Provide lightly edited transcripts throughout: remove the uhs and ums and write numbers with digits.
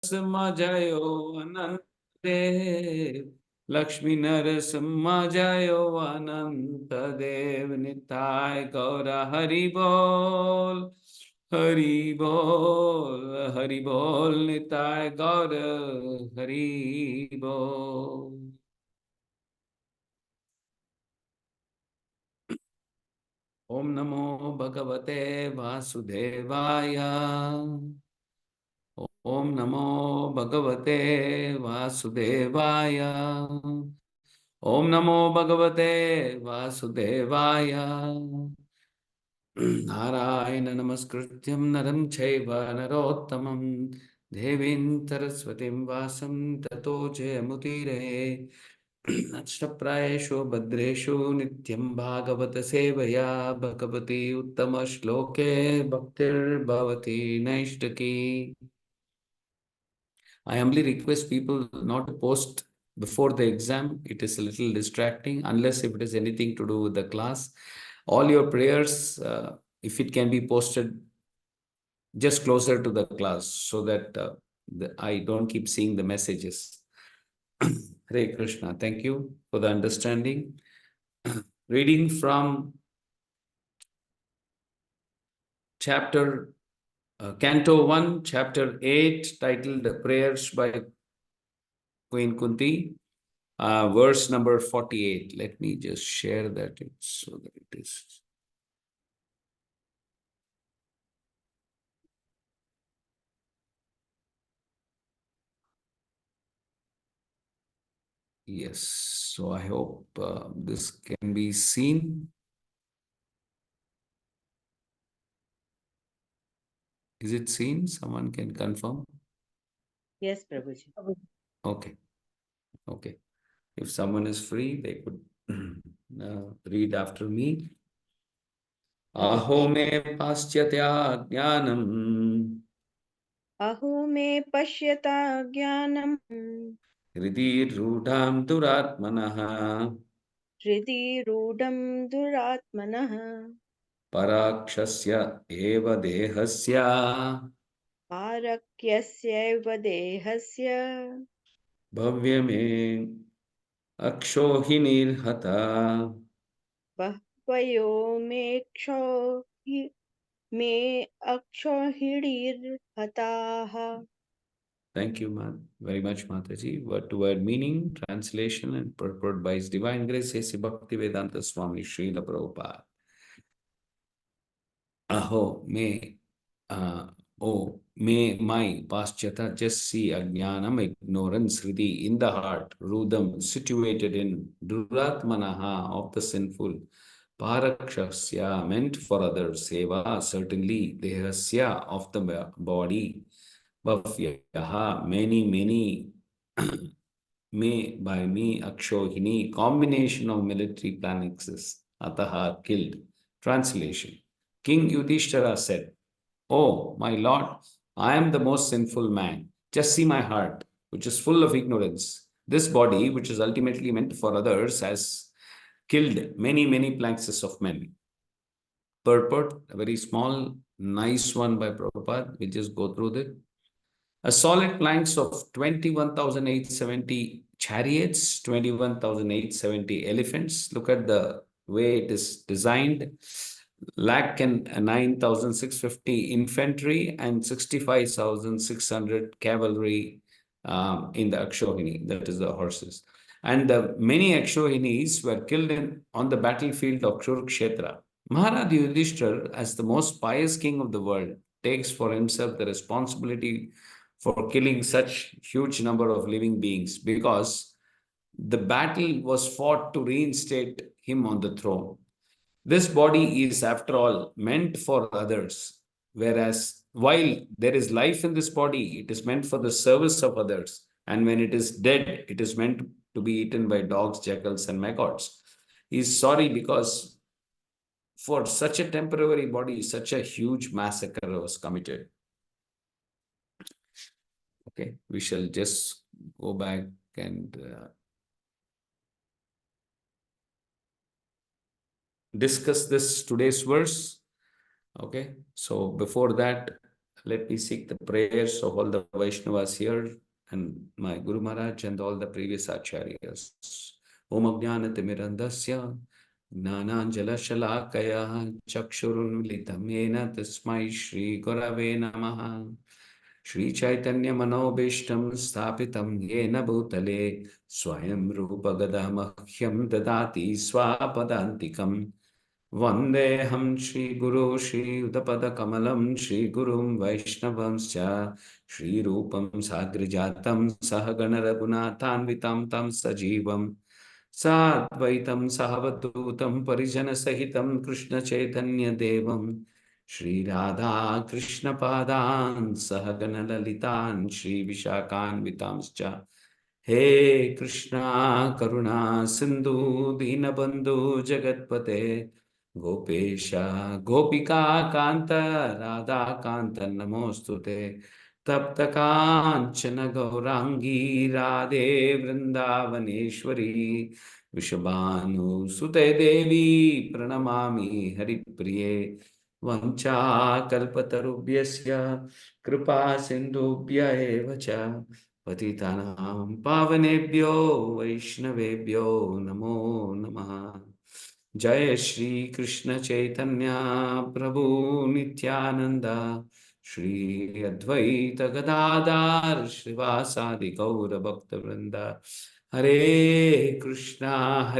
Narasimha Jayo Anantadev. Lakshmi Narasimha Jayo Anantadev. Nitai Gaura Hari Bol. Hari Bol. Hari Bol. Nitai Gaura Hari Bol. Om Namo Bhagavate Vasudevaya. Om Namo Bhagavate Vasudevaya. Om Namo Bhagavate Vasudevaya. Narayana Namaskrityam Naram Chaiva Narottamam Devim Saraswatim Vasam Tato Jayamutire. Ashtaprayeshu Bhadreshu Nityam Bhagavata Sevaya Bhagavati Uttama Shloke Bhaktir Bhavati Naishtaki. I humbly request people not to post before the exam. It is a little distracting unless if it is anything to do with the class. All your prayers, if it can be posted just closer to the class so that I don't keep seeing the messages. Hare Krishna. Thank you for the understanding. Reading from chapter Canto 1, chapter 8, titled Prayers by Queen Kunti. Verse number 48. Let me just share that so that it is. Yes. So I hope this can be seen. Is it seen? Someone can confirm. Yes, Prabhuji. Okay. Okay. If someone is free, they could read after me. Aho me paschatya jnanam. Aho me pashyata jnanam. Hridir rudham duratmanaha. Hridi rudam duratmanah. Parakshasya eva dehasya. Parakyasya dehasya. Bhavyame akshohinirhata. Bahvayo me akshohidir hataha. Thank you, very much, Mataji. Word to word meaning, translation, and purport by His Divine Grace, A.C. Bhaktivedanta Swami Srila Prabhupada. Aho, may my paschata, just see ajnanam, ignorance, hridi, in the heart, rudam, situated in duratmanaha, of the sinful, parakshasya, meant for others, seva, certainly, dehasya, of the body, bhavyaha, many, may, by me, akshohini, combination of military planexes, ataha, killed. Translation. King Yudhishthira said, "Oh, my lord, I am the most sinful man. Just see my heart, which is full of ignorance. This body, which is ultimately meant for others, has killed many planks of men." Purport, a very small, nice one by Prabhupada. We just go through it. A solid planks of 21,870 chariots, 21,870 elephants. Look at the way it is designed. Lakh and 9,650 infantry and 65,600 cavalry in the Akshohini, that is the horses. And the many Akshohinis were killed on the battlefield of Kurukshetra. Maharaj Yudhishthir, as the most pious king of the world, takes for himself the responsibility for killing such huge number of living beings because the battle was fought to reinstate him on the throne. This body is, after all, meant for others, whereas while there is life in this body, it is meant for the service of others. And when it is dead, it is meant to be eaten by dogs, jackals, and maggots. He is sorry because for such a temporary body, such a huge massacre was committed. Okay, we shall just go back and discuss this today's verse. Okay, so before that, let me seek the prayers of all the Vaishnavas here and my Guru Maharaj and all the previous Acharyas. Om Ajnanatimirandasya Gnananjala Shalakaya Chakshurunmilitam Yena Tasmai Shri Gurave Namaha Shri Chaitanya Manobishtam Sthapitam Yena Bhutale Swayam Rupa Gadamahyam Dadati Swapadantikam Vandeham Shri Guru Shri Udapada Kamalam Shri Gurum Vaishnavamscha Shri Rupam Sagrijatam Sahagana Raghunathanvitam Tam Sajivam Sadvaitam Sahavadhutam Parijana Sahitam Krishna Chaitanya Devam Shri Radha Krishna Padan Sahagana Lalitan Shri Vishakan Vitamscha He Krishna Karuna Sindhu Dinabandhu Jagatpate Gopesha Gopika Kanta Radha Kanta Namostute Tapta Kanchana Gaurangi Radhe Vrindavaneshwari Vishabhanu Sute Devi Pranamami Haripriye Vancha Kalpatarubhyasya Kripa Sindhubhya Evacha Patitanam Pavanebhyo Vaishnavebhyo Namo Namaha Jai Shri Krishna Chaitanya Prabhu Nityananda Shri Advaita Gadadhar Srivasadi Gaura Bhakta Vrinda Hare Krishna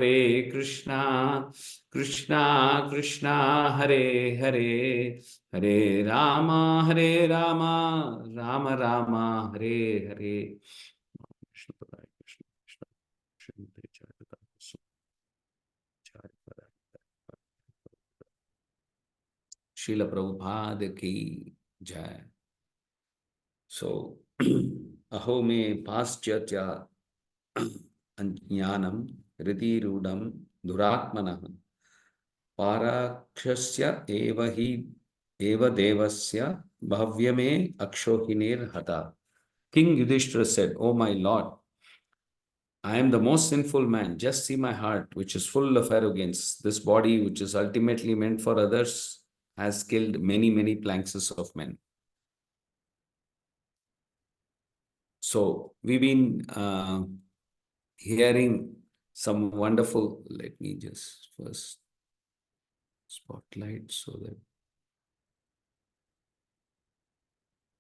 Krishna Krishna Hare Hare Hare Rama Rama Rama Hare Hare Krishna Padaya, Krishna Krishna Shrimate Jayadata Sumachari Srila Prabhupada ki Jai. So, Aho me paschatya Ajnanam Riti Rudam Duratmanah Parakshasya eva devasya bhavyame akshohinir hata. King Yudhishthira said, "O my Lord, I am the most sinful man. Just see my heart, which is full of arrogance. This body, which is ultimately meant for others, has killed many, many planks of men." So we've been hearing some wonderful, let me just first spotlight so that,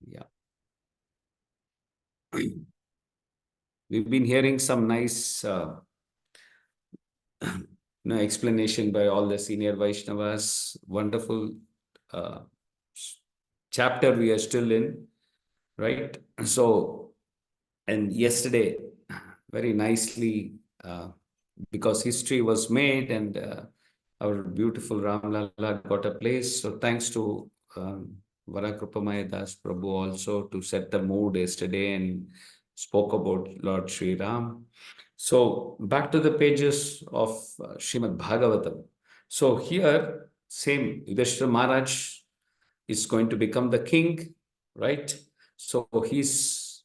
yeah. We've been hearing some nice explanation by all the senior Vaishnavas. Wonderful chapter we are still in, right? So, and yesterday, very nicely, because history was made and our beautiful Ram Lalla got a place. So thanks to Varakrupa Das Prabhu also to set the mood yesterday and spoke about Lord Sri Ram. So back to the pages of Srimad Bhagavatam. So here, same, Yudhishthira Maharaj is going to become the king, right? So he's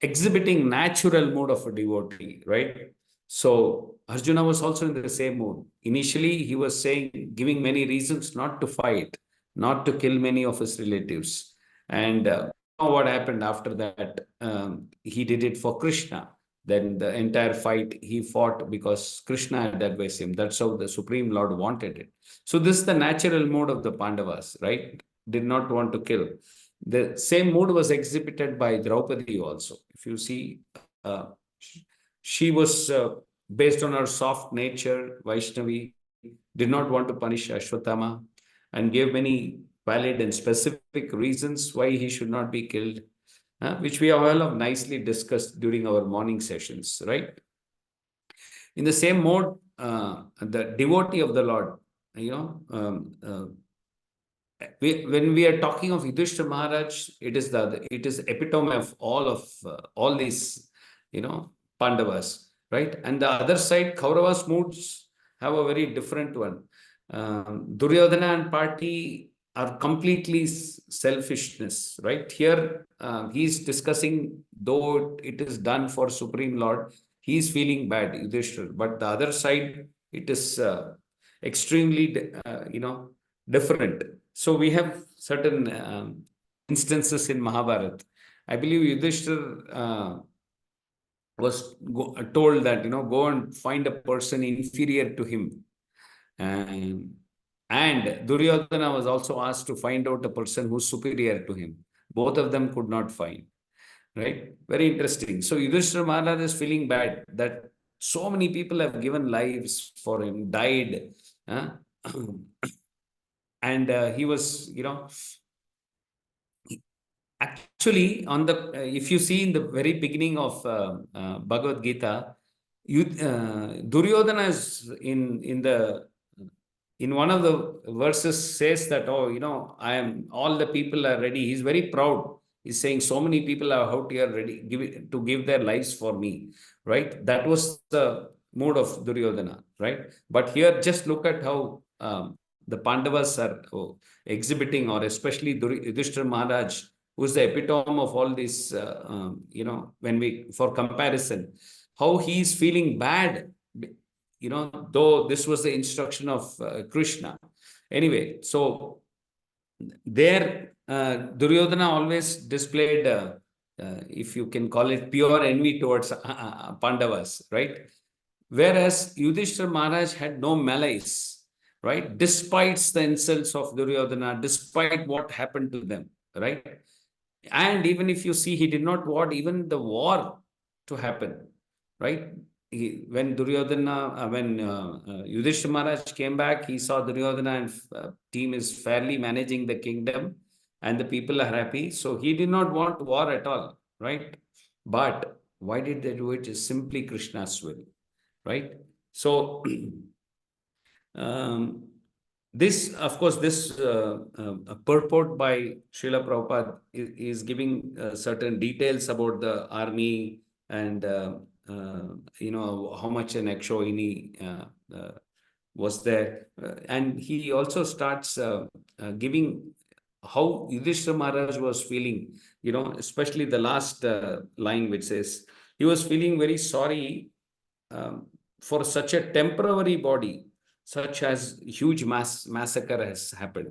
exhibiting natural mood of a devotee, right? So Arjuna was also in the same mood. Initially, he was saying, giving many reasons not to fight, not to kill many of his relatives. And what happened after that? He did it for Krishna. Then the entire fight he fought because Krishna had advised him. That's how the Supreme Lord wanted it. So this is the natural mode of the Pandavas, right? Did not want to kill. The same mood was exhibited by Draupadi also. If you see, she was based on her soft nature, Vaishnavi, did not want to punish Ashwatthama and gave many valid and specific reasons why he should not be killed, which we all have nicely discussed during our morning sessions, right? In the same mode, the devotee of the Lord, when we are talking of Yudhishthira Maharaj, it is epitome of all these, Pandavas, right? And the other side, Kauravas moods have a very different one. Duryodhana and party are completely selfishness, right? Here, he's discussing, though it is done for Supreme Lord, he's feeling bad, Yudhishthira. But the other side, it is extremely, different. So we have certain instances in Mahabharata. I believe Yudhishthir was told that, go and find a person inferior to him. And Duryodhana was also asked to find out a person who's superior to him. Both of them could not find. Right? Very interesting. So Yudhishthira Maharaj is feeling bad that so many people have given lives for him, died. And he was, actually, on the if you see in the very beginning of Bhagavad Gita, Duryodhana is in one of the verses says that, I am, all the people are ready. He's very proud. He's saying so many people are out here ready to give their lives for me, right? That was the mood of Duryodhana, right? But here, just look at how the Pandavas are exhibiting, or especially Yudhishthira Maharaj, who's the epitome of all this, when we, for comparison, how he's feeling bad, though this was the instruction of Krishna. Anyway, so there, Duryodhana always displayed, if you can call it, pure envy towards Pandavas, right? Whereas Yudhishthira Maharaj had no malice, right? Despite the insults of Duryodhana, despite what happened to them, right? And even if you see, he did not want even the war to happen, right? When Duryodhana, when Yudhishthira Maharaj came back, he saw Duryodhana and team is fairly managing the kingdom and the people are happy. So he did not want war at all, right? But why did they do it? Is simply Krishna's will, right? So this, of course, this purport by Srila Prabhupada is giving certain details about the army and, how much an Akshayani was there. And he also starts giving how Yudhishthira Maharaj was feeling, especially the last line which says, he was feeling very sorry for such a temporary body, such as huge massacre has happened.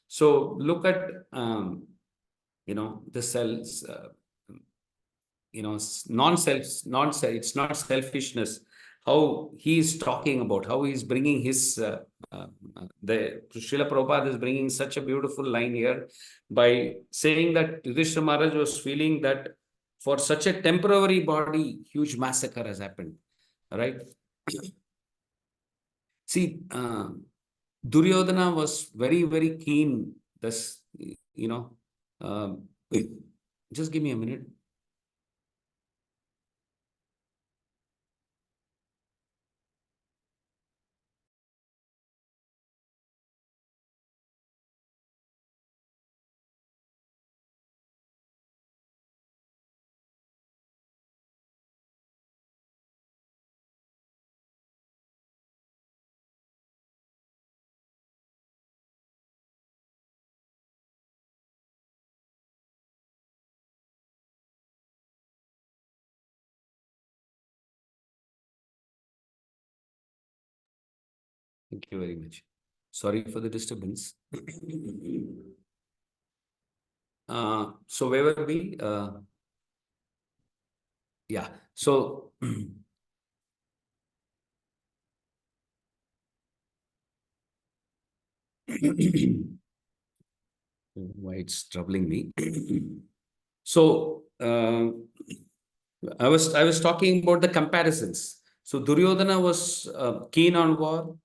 So look at, the cells, it's not selfishness. How he is talking about, how he is bringing his, the Srila Prabhupada is bringing such a beautiful line here by saying that Yudhishthira Maharaj was feeling that for such a temporary body, huge massacre has happened, right? See, Duryodhana was very, very keen. This, just give me a minute. Thank you very much. Sorry for the disturbance. So where were we? Yeah. So why it's troubling me? So I was talking about the comparisons. So Duryodhana was keen on war,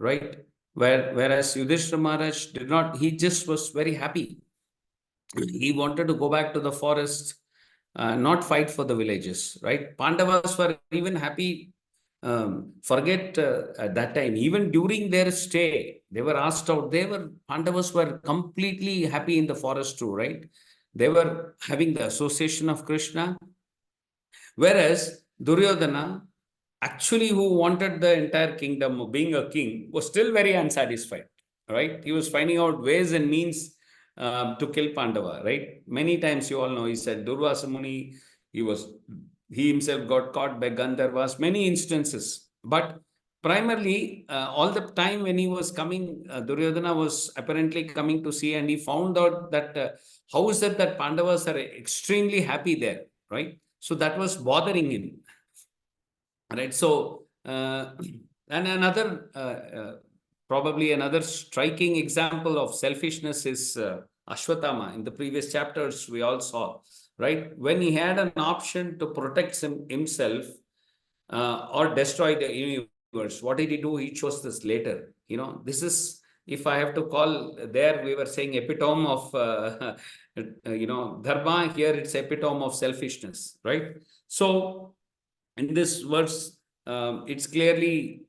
right? Whereas Yudhishthira Maharaj did not. He just was very happy. He wanted to go back to the forest, not fight for the villages, right? Pandavas were even happy. Forget at that time, even during their stay, they were asked out. Pandavas were completely happy in the forest too, right? They were having the association of Krishna. Whereas Duryodhana, actually, who wanted the entire kingdom of being a king, was still very unsatisfied, right? He was finding out ways and means to kill Pandava, right? Many times, you all know, he said, Durvasa Muni, he himself got caught by Gandharvas, many instances. But primarily, all the time when he was coming, Duryodhana was apparently coming to see, and he found out that how is it that Pandavas are extremely happy there, right? So that was bothering him, right? So, and another, probably another striking example of selfishness is Ashwatthama. In the previous chapters, we all saw, right? When he had an option to protect himself or destroy the universe, what did he do? He chose this later. This is, if I have to call, there we were saying epitome of, dharma. Here it's epitome of selfishness, right? So in this verse, it's clearly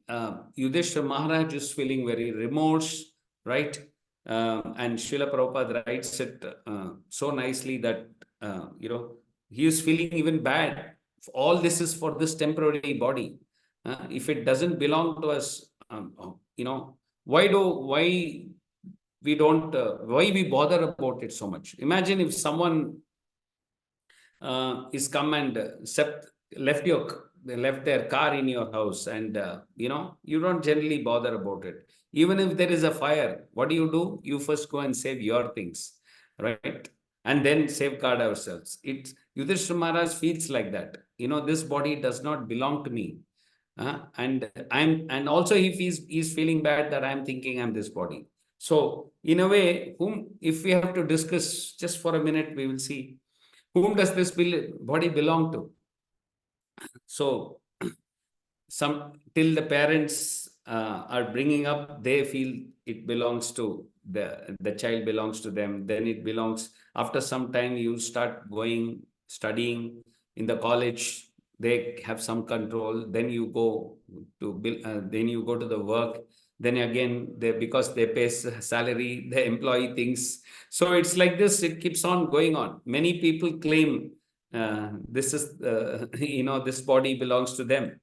Yudhishthira Maharaj is feeling very remorse, right? And Srila Prabhupada writes it so nicely that, he is feeling even bad. All this is for this temporary body. If it doesn't belong to us, why why we bother about it so much? Imagine if someone is come and they left their car in your house, and you don't generally bother about it. Even if there is a fire, what do? You first go and save your things, right? And then safeguard ourselves. Yudhishthira Maharaj feels like that. This body does not belong to me. And also he's feeling bad that I'm thinking I'm this body. So in a way, if we have to discuss just for a minute, we will see whom does this body belong to. So some, till the parents are bringing up, they feel it belongs to the child, belongs to them. Then it belongs, after some time you start going studying in the college, they have some control. Then you go to then you go to the work. Then again, because they pay salary, the employee thinks. So it's like this, it keeps on going on. Many people claim this is this body belongs to them.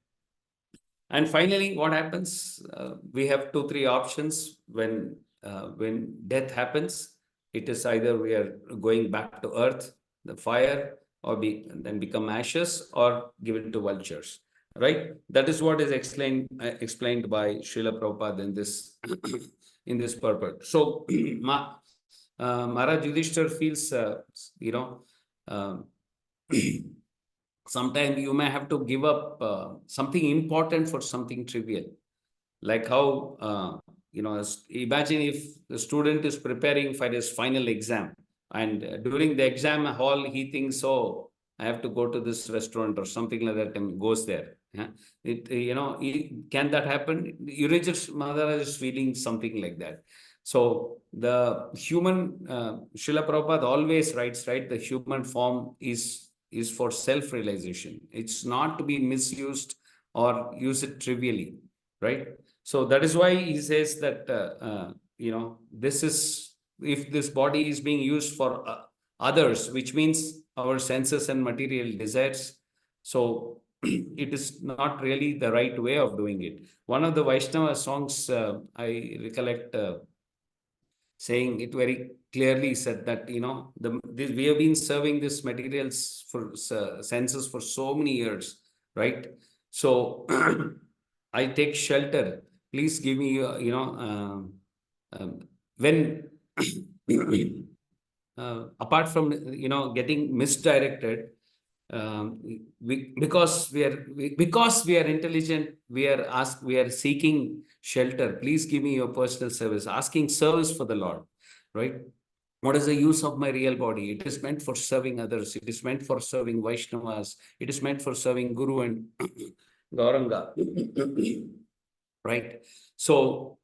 And finally, what happens? We have 2-3 options when death happens. It is either we are going back to earth, the fire, or then become ashes, or given to vultures. Right? That is what is explained by Srila Prabhupada in this in this purport. So Maharaj Yudhishthira feels, sometimes you may have to give up something important for something trivial. Like how, imagine if the student is preparing for his final exam, and during the exam hall, he thinks, oh, I have to go to this restaurant or something like that, and goes there. Yeah? Can that happen? Yudhishthira Maharaj is feeling something like that. So the human, Srila Prabhupada always writes, right, the human form is for self-realization. It's not to be misused or use it trivially, right? So that is why he says that, this is, if this body is being used for others, which means our senses and material desires, so it is not really the right way of doing it. One of the Vaishnava songs, I recollect saying it very clearly, said that, we have been serving this materials for senses for so many years, right? So I take shelter. Please give me, when apart from, getting misdirected, because we are intelligent, we are seeking shelter. Please give me your personal service, asking service for the Lord, right? What is the use of my real body? It is meant for serving others. It is meant for serving Vaishnavas. It is meant for serving Guru and Gauranga, right? So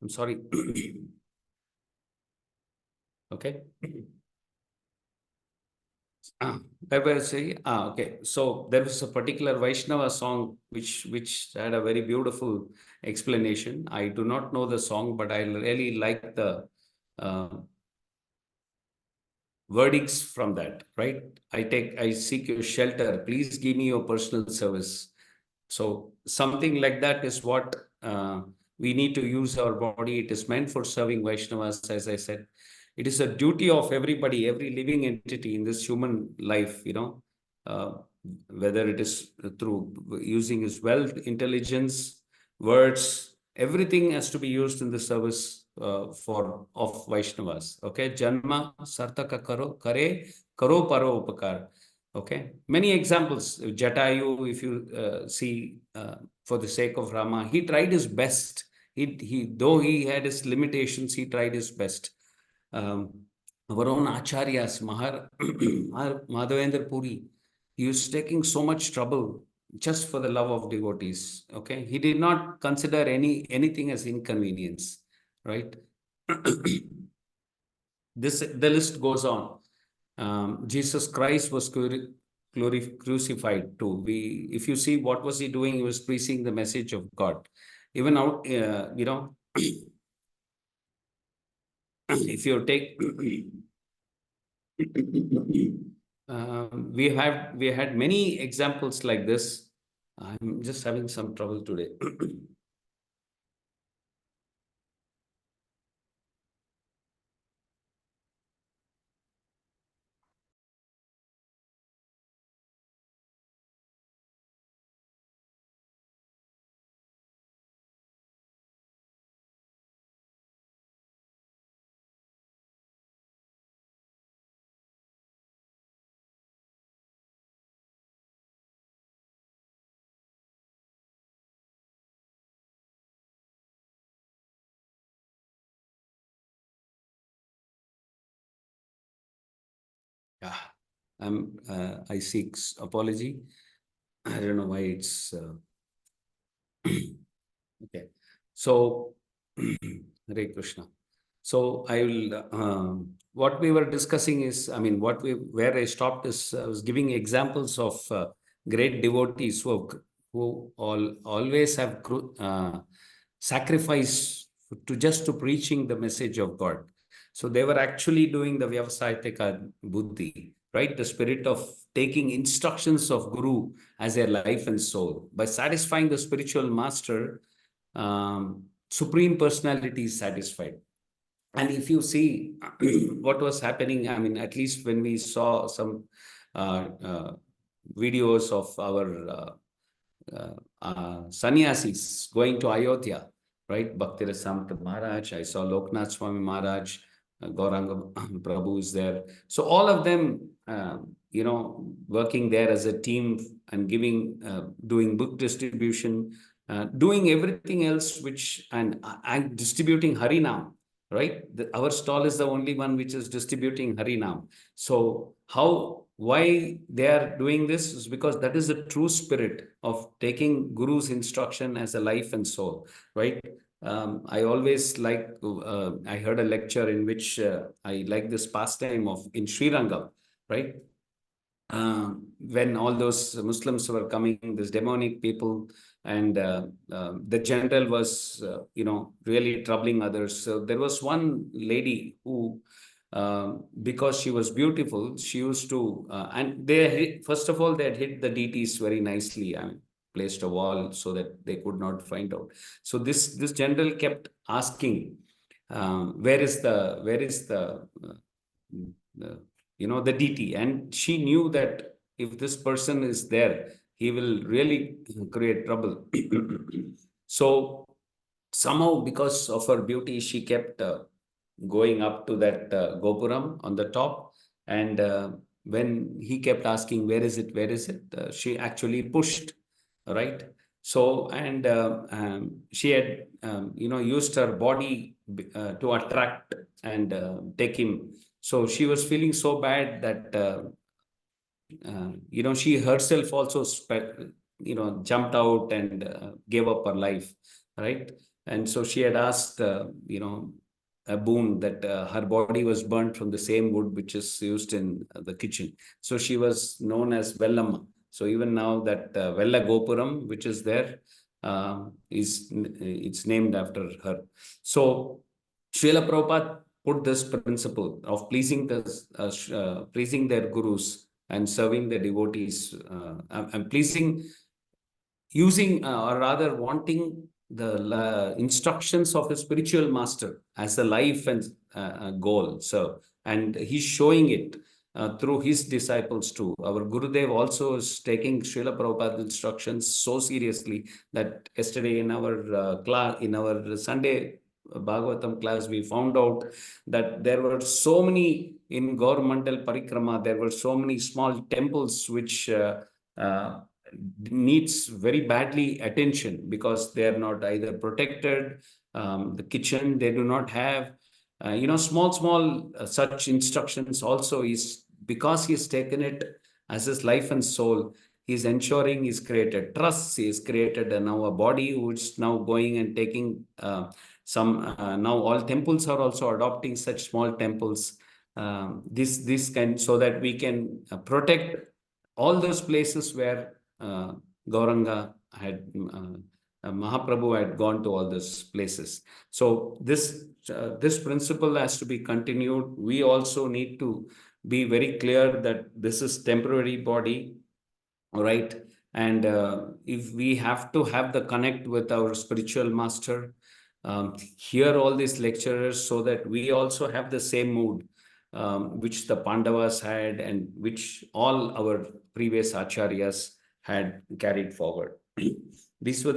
I'm sorry. Okay. Okay. So there was a particular Vaishnava song which had a very beautiful explanation. I do not know the song, but I really like the verdicts from that, right? I seek your shelter. Please give me your personal service. So something like that is what we need to use our body. It is meant for serving Vaishnavas, as I said. It is a duty of everybody, every living entity in this human life, uh, whether it is through using his wealth, intelligence, words, everything has to be used in the service of Vaishnavas. Okay, Janma sartaka karo paro upakar. Okay, many examples. Jatayu, if you see, for the sake of Rama, he tried his best. Though he had his limitations, he tried his best. Our own acharyas, Madhavendra Puri, he was taking so much trouble just for the love of devotees. Okay, he did not consider anything as inconvenience, right? The list goes on. Jesus Christ was crucified too. If you see what was he doing, he was preaching the message of God. Even out, if you take, we had many examples like this. I'm just having some trouble today. Yeah, I seek apology. I don't know why it's okay. So, Hare Krishna. So I will. What we were discussing is, I mean, where I stopped is I was giving examples of great devotees who always have sacrificed to preaching the message of God. So they were actually doing the Vyavasaitika Buddhi, right? The spirit of taking instructions of Guru as their life and soul. By satisfying the spiritual master, Supreme Personality is satisfied. And if you see what was happening, I mean, at least when we saw some videos of our sannyasis going to Ayodhya, right? Bhakti Rasamrita Maharaj, I saw Loknath Swami Maharaj, Gauranga Prabhu is there. So all of them, working there as a team and doing book distribution, doing everything else, and distributing Harinam, right? Our stall is the only one which is distributing Harinam. So why they are doing this is because that is the true spirit of taking Guru's instruction as a life and soul, right? I always I heard a lecture in which I like this pastime in Sri Rangam, right? When all those Muslims were coming, this demonic people, and the general was, really troubling others. So there was one lady who, because she was beautiful, she used to, and first of all, they had hit the deities very nicely. I mean, placed a wall so that they could not find out. So this general kept asking, where is the deity, and she knew that if this person is there, he will really create trouble. So somehow, because of her beauty, she kept going up to that gopuram on the top, and when he kept asking, where is it, she actually pushed, right? So, and she had used her body to attract and take him. So she was feeling so bad that she herself also jumped out and gave up her life, right? And so she had asked a boon that her body was burnt from the same wood which is used in the kitchen. So she was known as Vellamma. So even now that Vella Gopuram, which is there, it's named after her. So Srila Prabhupada put this principle of pleasing their gurus and serving the devotees, and pleasing, using, or rather wanting the instructions of a spiritual master as a life and goal. So, and he's showing it through his disciples too. Our Gurudev also is taking Srila Prabhupada's instructions so seriously that yesterday in our class, in our Sunday Bhagavatam class, we found out that there were so many in Gaur-Mandal Parikrama, there were so many small temples which needs very badly attention because they are not either protected, the kitchen they do not have, small such instructions also is because he's taken it as his life and soul. He's ensuring he's created trust, he's created now a body which is now going and taking now all temples are also adopting such small temples. This can, so that we can protect all those places where Gauranga had Mahaprabhu had gone to all those places. So this principle has to be continued. We also need to be very clear that this is temporary body, right? And if we have to have the connect with our spiritual master, hear all these lecturers so that we also have the same mood which the Pandavas had and which all our previous acharyas had carried forward. These were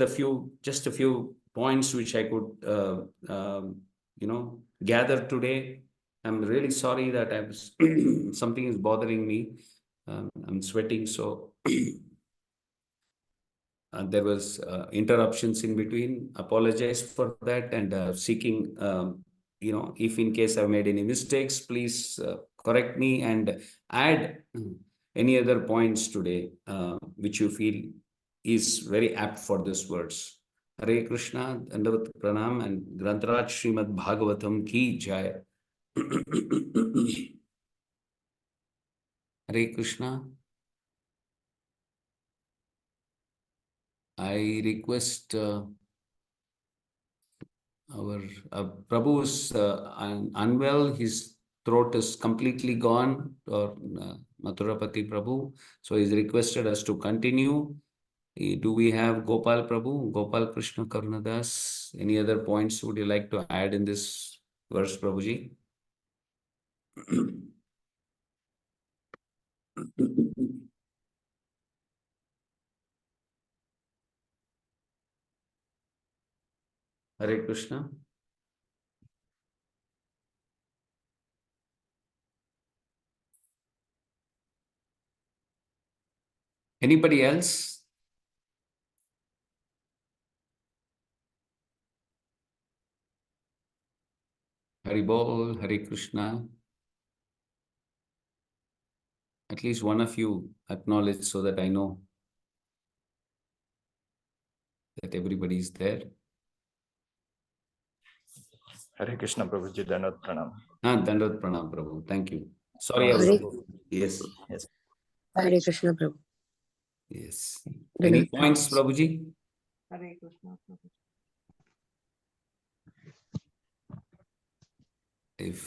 just a few points which I could, gather today. I'm really sorry that something is bothering me. I'm sweating, so there was interruptions in between. Apologize for that, and seeking, if in case I've made any mistakes, please correct me and add any other points today which you feel is very apt for this words. Hare Krishna, Dandavat Pranam, and Grantaraj Srimad Bhagavatam ki jai. Hare Krishna. I request our Prabhu is unwell. His throat is completely gone, or Mathurapati Prabhu. So he's requested us to continue. Do we have Gopal Prabhu, Gopal Krishna Karunadas? Any other points would you like to add in this verse, Prabhuji? Hare Krishna. Anybody else? Hari Bol, Hare Krishna. At least one of you acknowledge so that I know that everybody is there. Hare Krishna Prabhuji, Dandavat Pranam. Dandavat Pranam Prabhu. Thank you. Sorry, I was... Yes. Yes. Hare Krishna Prabhu. Yes. Any points, Prabhuji? Hare Krishna. If